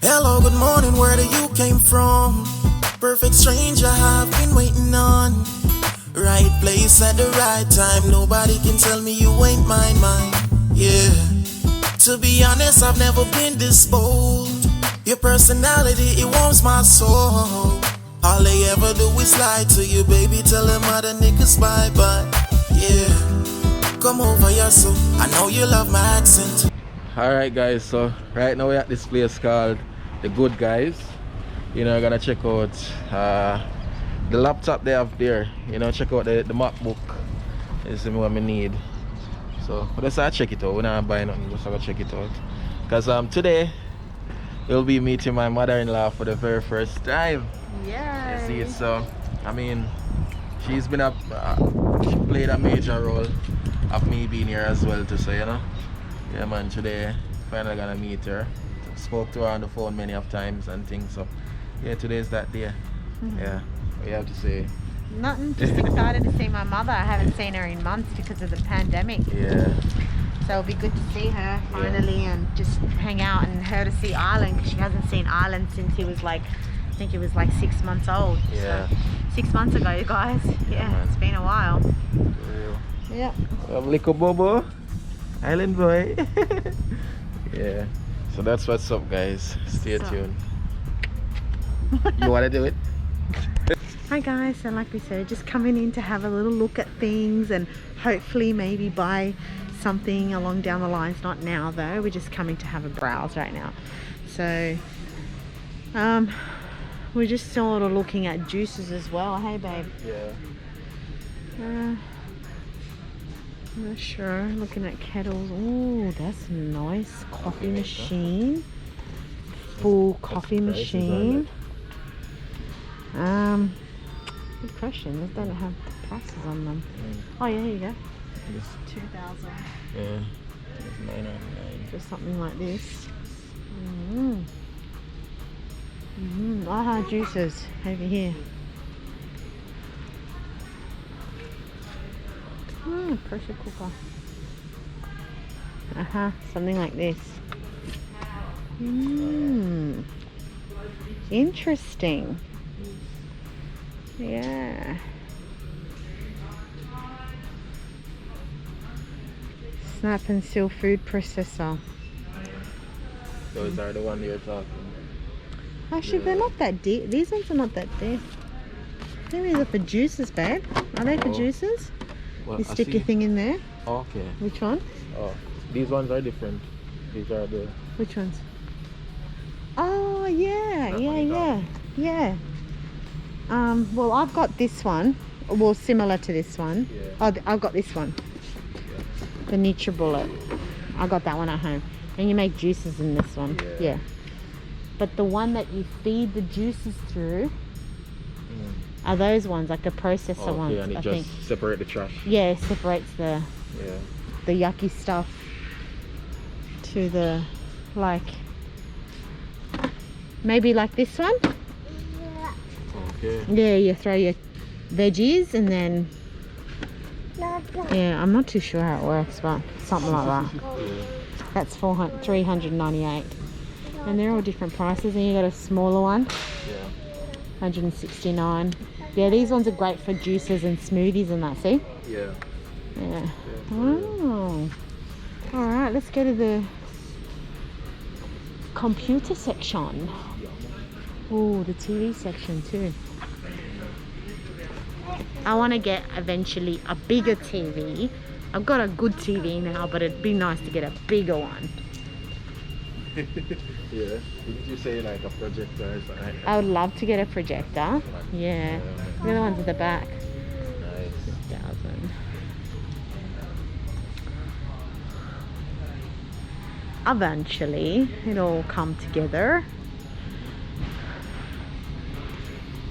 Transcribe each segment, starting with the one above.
Hello, good morning, where do you came from? Perfect stranger I've been waiting on. Right place at the right time, nobody can tell me you ain't mine, yeah. To be honest, I've never been this bold. Your personality, it warms my soul. All they ever do is lie to you, baby, tell them other niggas bye-bye, yeah. Come over here, so I know you love my accent. Alright guys, so right now we're at this place called The Good Guys. You know, we're gonna check out the laptop they have there. You know, check out the MacBook. This is what I need. So let's check it out. We're not buying nothing, just gonna check it out. Cause today we'll be meeting my mother-in-law for the very first time. Yeah. You see it, so I mean, she's been she played a major role of me being here as well too, so you know. Yeah man, today finally gonna meet her. Spoke to her on the phone many of times and things, so yeah, today's that day. Yeah, what you have to say? Nothing, just excited to see my mother. I haven't seen her in months because of the pandemic. Yeah. So it'll be good to see her finally and just hang out, and her to see Ireland, because she hasn't seen Ireland since he was like, I think he was like 6 months old. Yeah. So 6 months ago, you guys. Yeah, it's been a while. For real. Yeah. Little Bobo. Island boy. Yeah, so that's what's up guys, stay tuned. You want to do it? Hi guys, so like we said, just coming in to have a little look at things and hopefully maybe buy something along down the lines. Not now though, we're just coming to have a browse right now. So we're just sort of looking at juices as well. Hey babe. Yeah. Not sure. Looking at kettles. Oh, that's nice. Coffee machine. Full coffee machine. Good question. They don't have prices on them. Oh yeah, here you go. 2,000. Yeah. It's $9.99. For something like this. Aha, juices over here. Pressure cooker. Something like this. Interesting. Yeah. Snap and seal food processor. Those are the ones you're talking. Actually, they're not that deep. These ones are not that deep. Maybe they're for juices, babe. Are they for juices? Well, You stick your thing in there. Okay. Which one? Oh, these ones are different. These are the... Which ones? Oh, yeah. Well, I've got this one. Well, similar to this one. Yeah. Oh, I've got this one. Yeah. The NutriBullet. I got that one at home. And you make juices in this one. Yeah. But the one that you feed the juices through are those ones, like the processor ones. And it I just think. separate the trash. Yeah, it separates the yucky stuff to the, like, maybe like this one. Okay. Yeah, you throw your veggies and then, yeah, I'm not too sure how it works, but something like that. That's 398, and they're all different prices. And you got a smaller one, 169. Yeah, these ones are great for juices and smoothies and that. See? Yeah. Oh. All right, let's go to the computer section. Oh, the TV section too. I want to get eventually a bigger TV. I've got a good TV now, but it'd be nice to get a bigger one. Yeah. Did you say like a projector or something? I would love to get a projector. Yeah. The other ones at the back. Nice. 6,000. Eventually, it'll come together.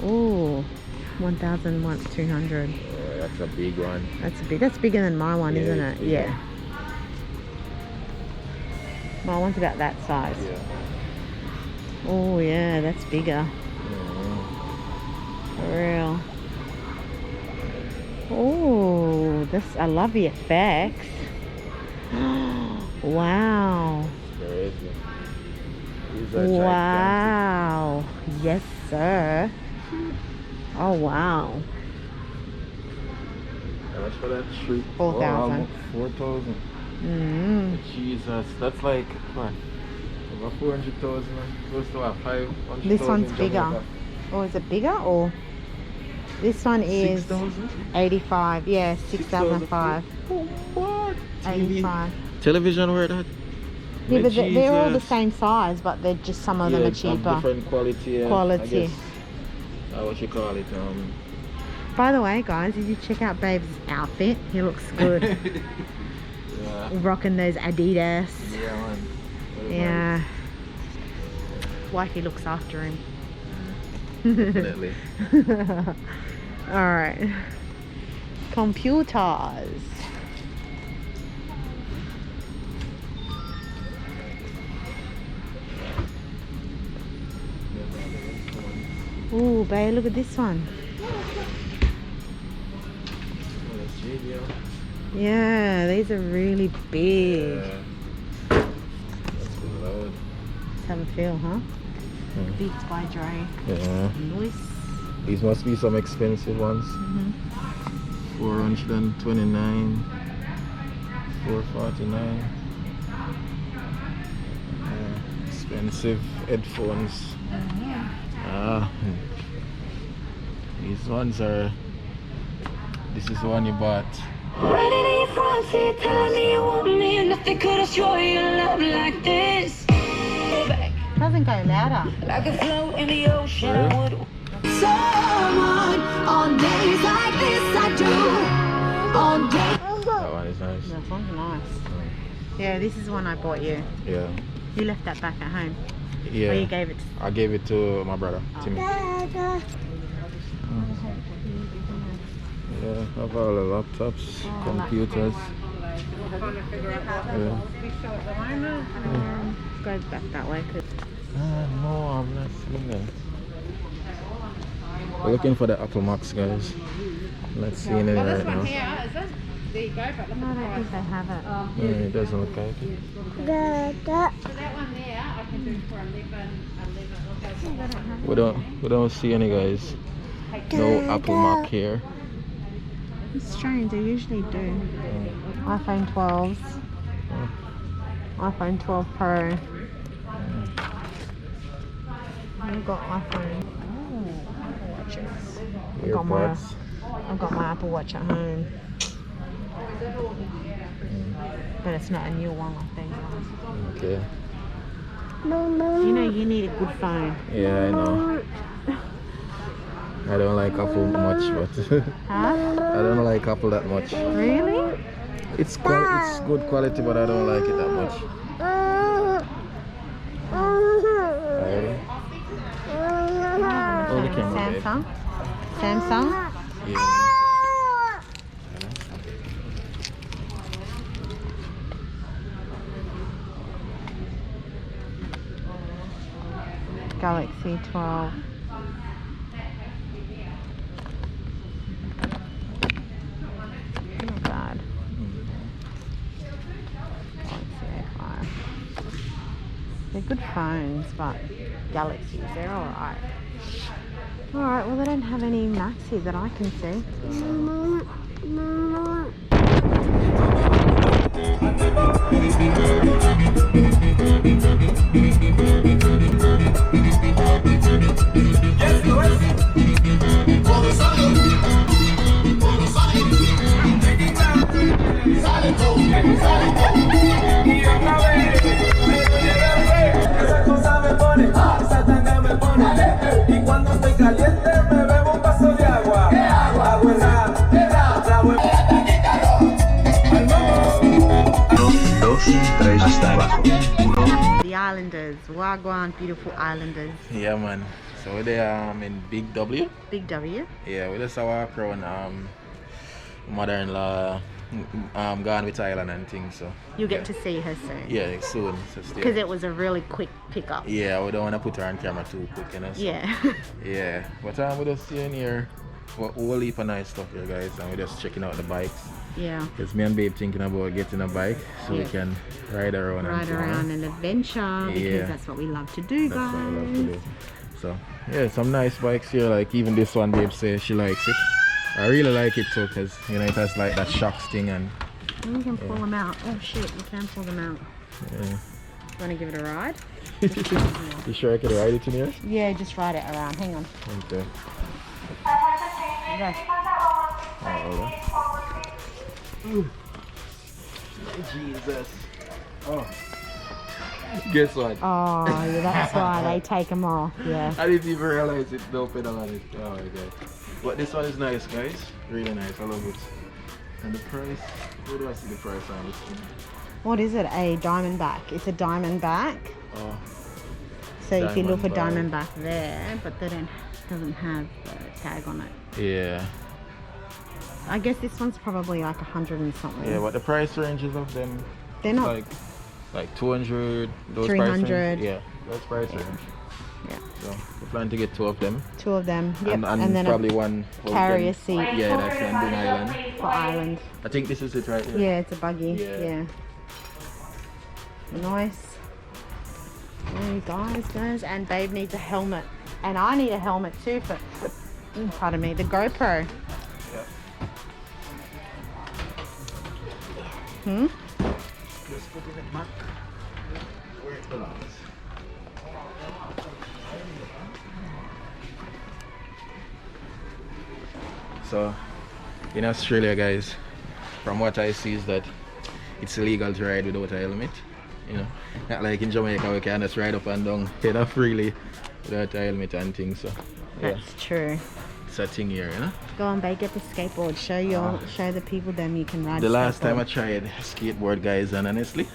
Oh, 1,200. That's a big one. That's bigger than my one, isn't it? Bigger. Yeah. My one's about that size. Yeah. Oh yeah, that's bigger. For real. Oh, this, I love the effects. Wow. Crazy. These are gigantic. Wow. Yes, sir. Oh, wow. How much for that tree? 4,000. 4,000. Jesus, that's like what? Over 400,000. Close to what? 500,000. This one's bigger. Or is it bigger? Or this one is 6,000. 85. Yeah, 6,005. What? 85. Television where that? Yeah, but they're all the same size, but they're just some of them are cheaper. Different quality. Quality. I guess, what you call it? By the way, guys, did you check out Babe's outfit? He looks good. Yeah. Rocking those Adidas. Yeah, man. Yeah. Wifey looks after him. Definitely. Alright. Computers. Ooh, babe, look at this one. Yeah, these are really big. Yeah. That's good loud. Let's have a feel, huh? Beats by Dre. Yeah. Noise. These must be some expensive ones. 429, 449. Expensive headphones. These ones are. This is the one you bought. Riding in your front seat, telling me you want me, and nothing could destroy your love like this. Doesn't go louder. Like a float in the ocean, I would. Someone on days like this I do. On days. That one is nice. That one's nice. Yeah, this is the one I bought you. Yeah. You left that back at home. Yeah. Or you gave it to... I gave it to my brother, Timmy. Yeah, I have all the laptops, computers. Yeah. Go back that way. No, I'm not seeing that. We're looking for the Apple Max, guys. I'm not seeing it right now. There you go, but look No, I at the don't think price. they have it. Yeah, it doesn't look like it. So that one there, I can do for 11. We don't see any, guys. No Apple Mac here. It's strange, they usually do. iPhone 12s. iPhone 12 Pro. I've got iPhone. Apple Watches. I've got my Apple Watch at home. But it's not a new one, I think. Okay. You know you need a good phone. Yeah, I know. I don't like Apple much, but Huh? I don't like Apple that much. Really? It's good quality, but I don't like it that much. Alright. Oh, the camera, babe. Samsung? Samsung? Yeah. Galaxy 12. Not bad. Galaxy A5. They're good phones, but Galaxies, they're alright. Alright, well they don't have any Maxis that I can see. Esa cosa me pone, esa tanga me pone, y cuando estoy caliente me bebo un vaso de agua. Agua helada, trago el... Dos, tres hasta abajo. The Islanders, Wagwan, beautiful Islanders. Yeah, man. So we're there in Big W. Big W. Yeah, we just walk around mother-in-law gone with Thailand and things, so You'll get to see her soon. yeah, soon. So still- Because it was a really quick pickup. yeah, we don't want to put her on camera too quick, you know. So, Yeah. yeah. But we're just seeing here a whole heap of nice stuff here, guys, and we're just checking out the bikes. Yeah. Because me and babe thinking about getting a bike so we Yes. can ride around. Ride around and adventure because Yeah. that's what we love to do, That's guys. what I love to do. So yeah, some nice bikes here. Like even this one, babe says she likes it. I really like it too because you know it has like that shocks thing and You can pull them out. Oh shit, you can pull them out. yeah. You want to give it a ride? You sure I could ride it in here? Yeah, just ride it around. Hang on. Okay. Go. Jesus. Oh. Guess what? Oh, yeah, that's why they take them off. Yeah. I didn't even realize it's no pedal on it. Oh my god. But this one is nice, guys. Really nice. I love it. And the price? Where do I see the price on this one? What is it? A diamondback. It's a diamondback. Oh. So if you look for Diamondback. diamondback there, but they doesn't have the tag on it. Yeah. I guess this one's probably like 100 and something. Yeah, but the price ranges of them, They're not. like 200, those 300. price range. Yeah, those price range. Yeah. So we plan to get 2 of them. 2 of them. Yep. And then probably one for carrier weekend. seat. Yeah, that's on Ding Island. for Ireland. I think this is it right here. Yeah, it's a buggy. Yeah. Yeah. Nice. Hey guys, and babe needs a helmet, and I need a helmet too for pardon me, the GoPro. Yeah. Just put it back where it belongs. So in Australia, guys, from what I see is that it's illegal to ride without a helmet. You know, not like in Jamaica we can just ride up and down head off freely without a helmet and things. So yeah, That's true. it's a thing here, you know. Go on, babe, get the skateboard. Show the people them you can ride. The a last time I skateboard. tried skateboard, guys, and honestly,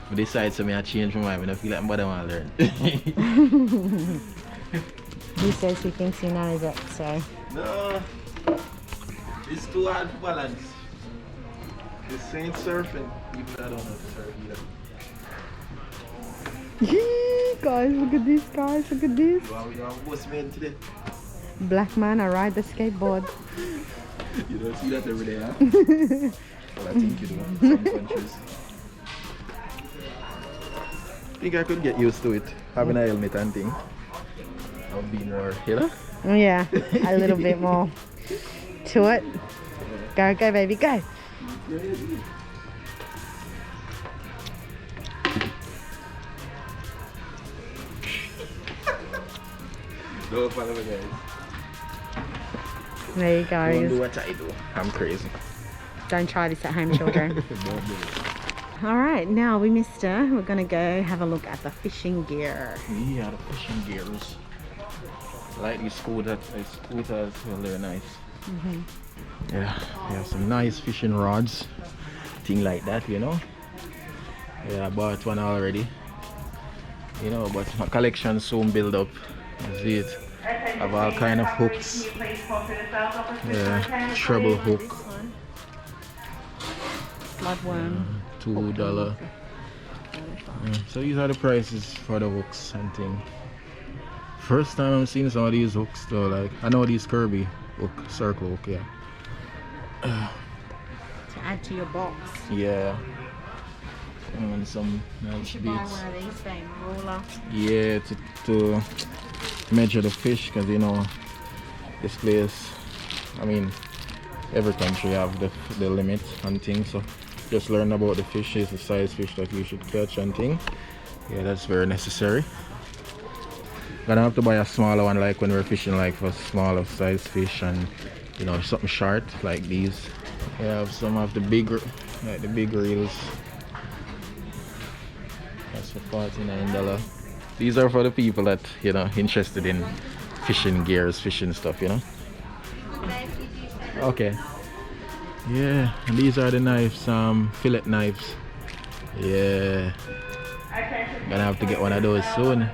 I decided to I change my mind. I feel like I'm better want to learn. He says he thinks he knows it, so. No, it's too hard to balance. This ain't surfing. Even I don't know how to surf either. Guys, look at this, guys, look at this. What's made today? Black man, I ride the skateboard. You don't see that every day, huh? Well, I think you do in some countries. I think I could get used to it, having a helmet and thing. I'll be more, you know? Oh, yeah, a little bit more to it. Go, go, baby, go. Don't follow me, guys. There you go. Don't do what I do. I'm crazy. Don't try this at home, children. Don't do it. All right, now we're gonna go have a look at the fishing gear. Yeah, the fishing gears. I like these scooters. Well, they're nice. Yeah, they have some nice fishing rods. Thing like that, you know. Yeah, I bought one already. You know, but my collection soon build up. You see it. I have all kind of hooks. Yeah, treble hook. Bloodworm. $2. Yeah, so these are the prices for the hooks and thing. First time I'm seeing some of these hooks though. Like I know these Kirby hook, circle hook, yeah. To add to your box. Yeah. And some nice You should buy beats. one of these, babe, ruler. Yeah, to measure the fish, because you know this place, I mean every country have the limit and things, so just learn about the fishes, the size fish that you should catch and thing. Yeah, that's very necessary. Gonna have to buy a smaller one, like when we're fishing like for smaller size fish, and you know something short like these. We have some of the bigger, like the big reels. That's for $49. These are for the people that, you know, interested in fishing gears, fishing stuff, you know. Okay. Yeah, and these are the knives, fillet knives. Yeah. Gonna have to get one of those soon.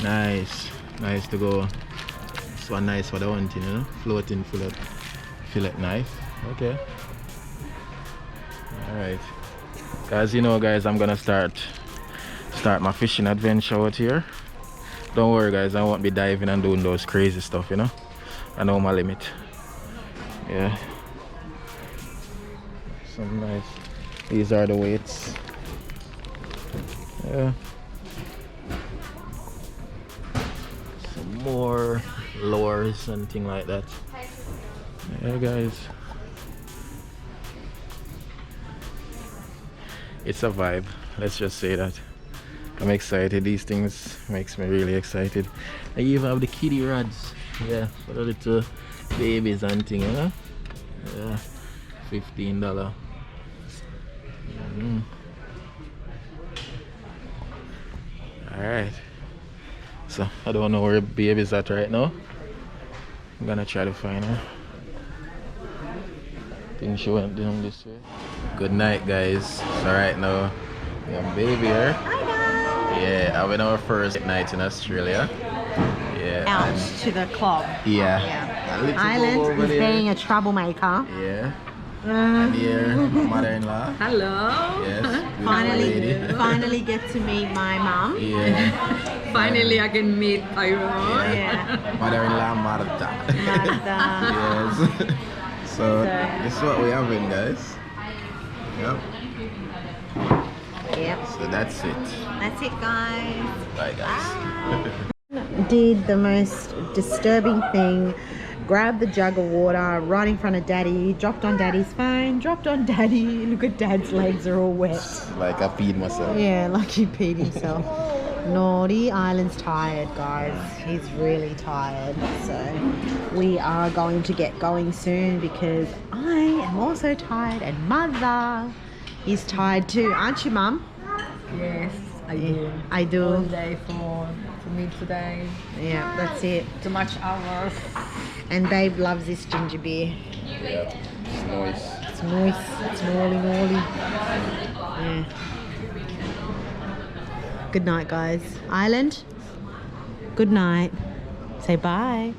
Nice. Nice to go. This one nice for the hunting, you know. Floating fillet knife. Okay. Alright. As you know, guys, I'm gonna start my fishing adventure out here. Don't worry, guys, I won't be diving and doing those crazy stuff, you know. I know my limit. Yeah. some nice. These are the weights. Yeah. Some more lowers and thing like that. Yeah, guys. It's a vibe. Let's just say that. I'm excited. These things makes me really excited. I even have the kiddie rods. Yeah, for the little babies and thing, you know? Yeah, $15. Alright. So I don't know where baby's at right now. I'm gonna try to find her. I think she went down this way. Good night, guys. So right now we have baby here. Yeah, having our first night in Australia. Yeah. Out to the club. Yeah. Island is being a troublemaker. Yeah. And here, my mother-in-law. Hello. Yes. Finally get to meet my mom. Yeah. Finally, I can meet Pyro. Yeah. Mother-in-law Marta. Yes. So this is what we have in, guys. Yep. Yep. So that's it. That's it, guys. Bye, guys. Did the most disturbing thing. Grabbed the jug of water right in front of Daddy, dropped on Daddy's phone, dropped on Daddy. Look at Dad's legs are all wet. Like I peed myself. Yeah, like he peed himself. Naughty Island's tired, guys. He's really tired. So we are going to get going soon because I am also tired and Mother is tired too. Aren't you, Mum? Yes, I do. I do. All day for me today. Yeah, that's it. Too much hours. And Babe loves this ginger beer. Yeah. It's nice. It's nice. It's gnarly. Yeah. Good night, guys. Island, good night. Say bye.